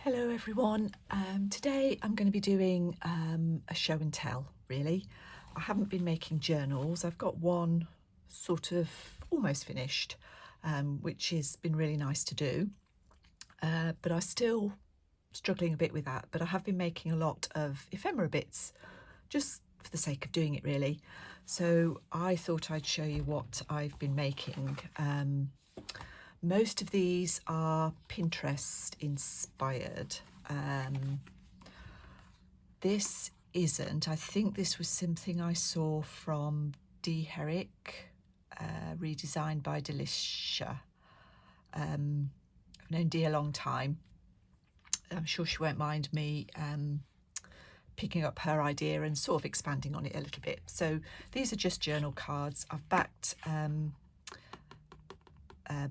Hello everyone. Today I'm going to be doing a show and tell, really. I haven't been making journals. I've got one sort of almost finished, which has been really nice to do. But I'm still struggling a bit with that. But I have been making a lot of ephemera bits, just for the sake of doing it, really. So I thought I'd show you what I've been making. Most of these are Pinterest inspired. This isn't. I think this was something I saw from Dee Herrick, redesigned by Delicia. I've known Dee a long time. I'm sure she won't mind me picking up her idea and sort of expanding on it a little bit. So these are just journal cards. I've backed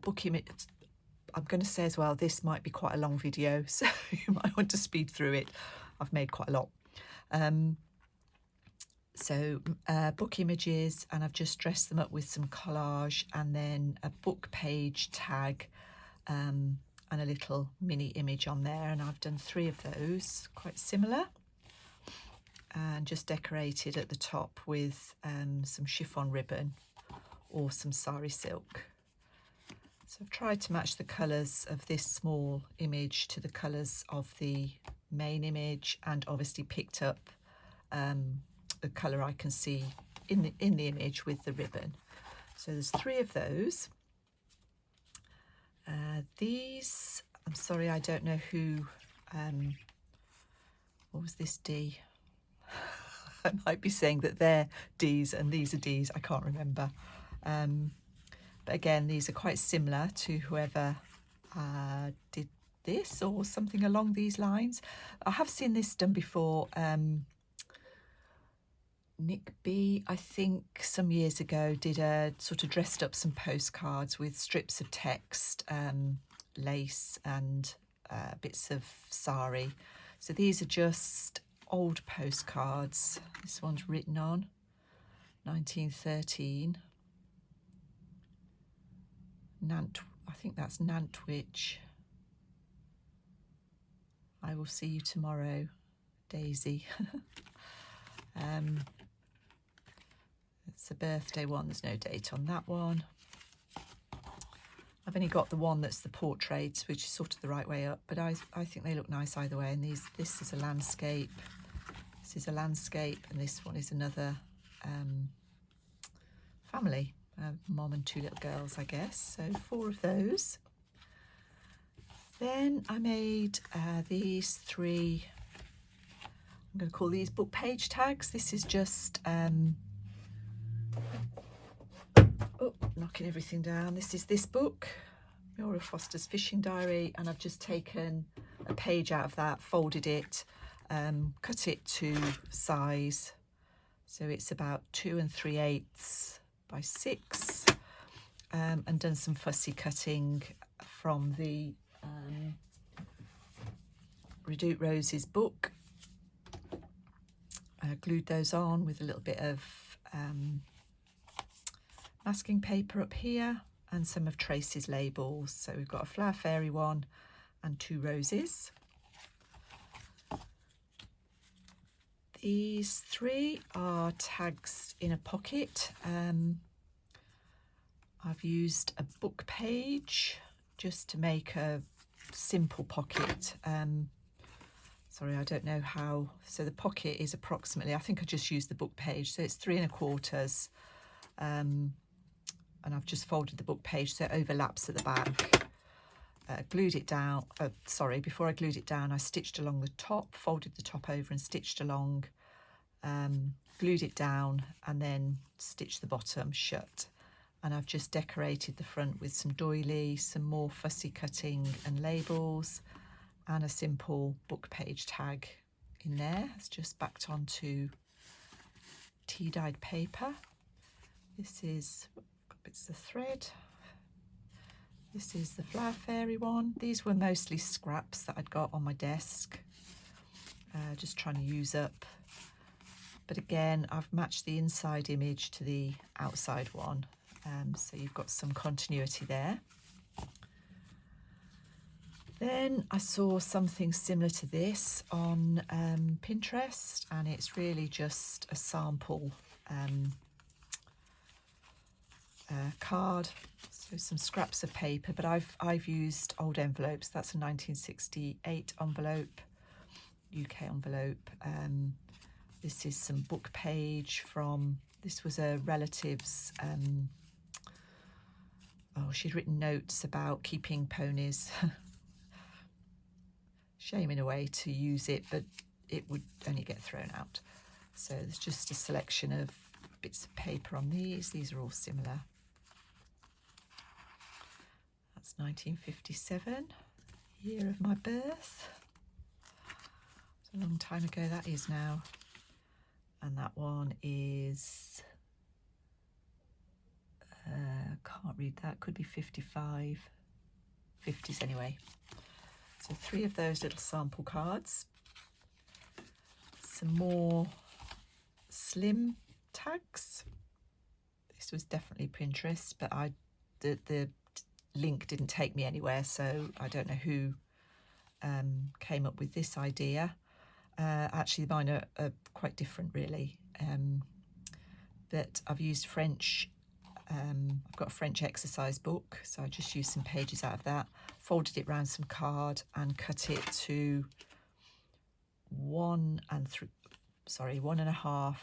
book image. I'm going to say as well, this might be quite a long video, so you might want to speed through it. I've made quite a lot. Book images, and I've just dressed them up with some collage and then a book page tag and a little mini image on there. And I've done 3 of those, quite similar, and just decorated at the top with some chiffon ribbon or some sari silk. So I've tried to match the colours of this small image to the colours of the main image, and obviously picked up the colour I can see in the image with the ribbon. So there's 3 of those. These, I'm sorry, I don't know who, what was this D? I might be saying that they're D's and these are D's, I can't remember. But again, these are quite similar to whoever did this or something along these lines. I have seen this done before. Nick B, I think some years ago, did a sort of dressed up some postcards with strips of text, lace and bits of sari. So these are just old postcards. This one's written on 1913. I think that's Nantwich. I will see you tomorrow, Daisy. It's a birthday one, there's no date on that one. I've only got the one that's the portraits, which is sort of the right way up, but I think they look nice either way. And this is a landscape, this is a landscape, and this one is another family. Mom and 2 little girls, I guess. So 4 of those. Then I made these 3, I'm going to call these book page tags. This is just, knocking everything down. This is this book, Muriel Foster's Fishing Diary, and I've just taken a page out of that, folded it, cut it to size. So it's about 2 3/8 by 6, and done some fussy cutting from the Redoute Rose's book. Glued those on with a little bit of masking paper up here and some of Tracy's labels. So we've got a Flower Fairy one and 2 roses. These 3 are tags in a pocket. I've used a book page just to make a simple pocket. Sorry, I don't know how. So the pocket is approximately, I think I just used the book page. So it's 3 1/4. And I've just folded the book page so it overlaps at the back. Glued it down, before I glued it down, I stitched along the top, folded the top over and stitched along, glued it down and then stitched the bottom shut. And I've just decorated the front with some doily, some more fussy cutting and labels, and a simple book page tag in there. It's just backed onto tea-dyed paper. This is bits of thread. This is the Flower Fairy one. These were mostly scraps that I'd got on my desk, just trying to use up. But again, I've matched the inside image to the outside one, so you've got some continuity there. Then I saw something similar to this on Pinterest, and it's really just a sample card, so some scraps of paper, but I've used old envelopes. That's a 1968 envelope, UK envelope. This is some book page from, this was a relative's, she'd written notes about keeping ponies. Shame in a way to use it, but it would only get thrown out. So there's just a selection of bits of paper on these. These are all similar. That's 1957, year of my birth. It's a long time ago that is now. And that one is, can't read that, could be 55, 50s anyway. So 3 of those little sample cards. Some more slim tags. This was definitely Pinterest, but the link didn't take me anywhere, so I don't know who came up with this idea. Actually, mine are quite different, really. But I've used French. I've got a French exercise book, so I just used some pages out of that, folded it around some card and cut it to 1.5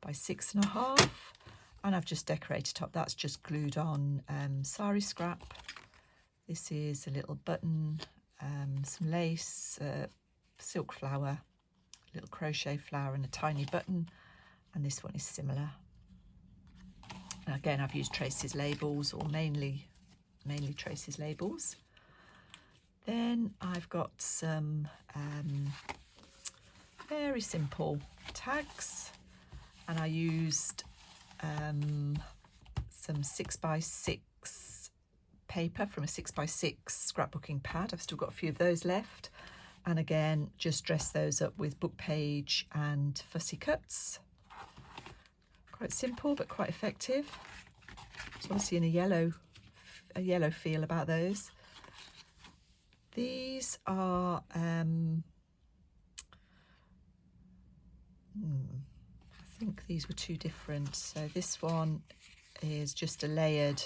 by 6.5, and I've just decorated top. That's just glued on sari scrap. This is a little button, some lace, silk flower, a little crochet flower and a tiny button, and this one is similar. And again, I've used Tracy's labels, or mainly Tracy's labels. Then I've got some very simple tags, and I used some 6x6 paper from a 6x6 scrapbooking pad. I've still got a few of those left, and again just dress those up with book page and fussy cuts. Quite simple but quite effective. It's obviously in a yellow feel about those. These are I think these were 2 different. So this one is just a layered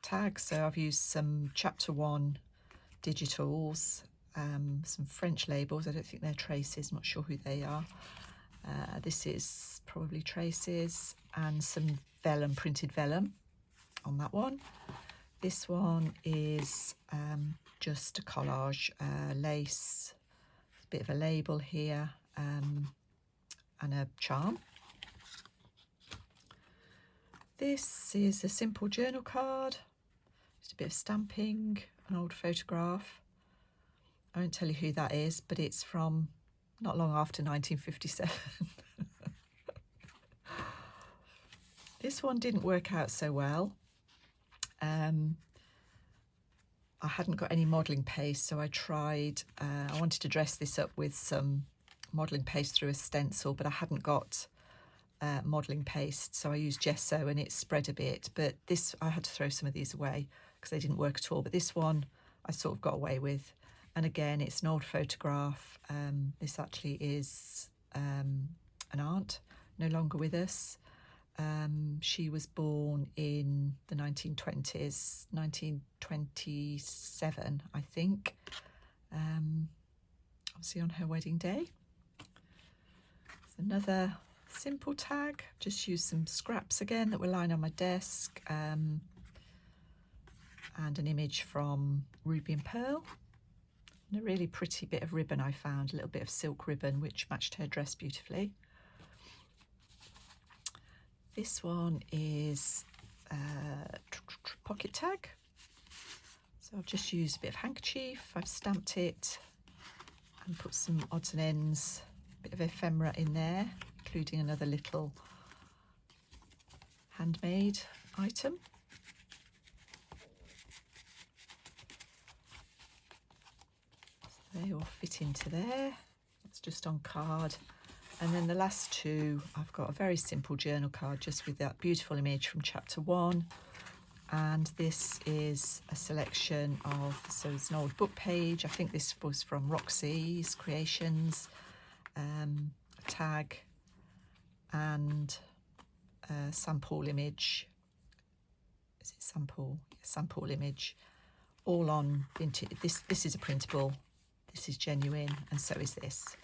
tag. So I've used some chapter 1 digitals, some French labels. I don't think they're Tracy's, not sure who they are. This is probably Tracy's, and some vellum, printed vellum on that one. This one is just a collage, lace, a bit of a label here, and a charm. This is a simple journal card, just a bit of stamping, an old photograph. I won't tell you who that is, but it's from not long after 1957. This one didn't work out so well. I hadn't got any modelling paste, so I tried, I wanted to dress this up with some modelling paste through a stencil, but I hadn't got modelling paste, so I used gesso and it spread a bit. But this, I had to throw some of these away because they didn't work at all. But this one I sort of got away with. And again, it's an old photograph. This actually is an aunt, no longer with us. She was born in the 1920s, 1927, I think. Obviously on her wedding day. It's another simple tag. Just used some scraps again that were lying on my desk, and an image from Ruby and Pearl. And a really pretty bit of ribbon I found, a little bit of silk ribbon which matched her dress beautifully. This one is a pocket tag. So I've just used a bit of handkerchief, I've stamped it and put some odds and ends, a bit of ephemera in there, including another little handmade item. They all fit into there. It's just on card. And then the last 2, I've got a very simple journal card just with that beautiful image from chapter 1 and this is a selection of, so it's an old book page. I think this was from Roxy's Creations, a tag and a sample image. Is it sample? Sample image, all on vintage. This is a printable, this is genuine, and so is this.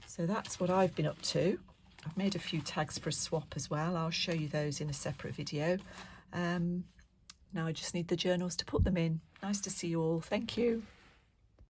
So that's what I've been up to. I've made a few tags for a swap as well. I'll show you those in a separate video. Now I just need the journals to put them in. Nice to see you all. Thank you.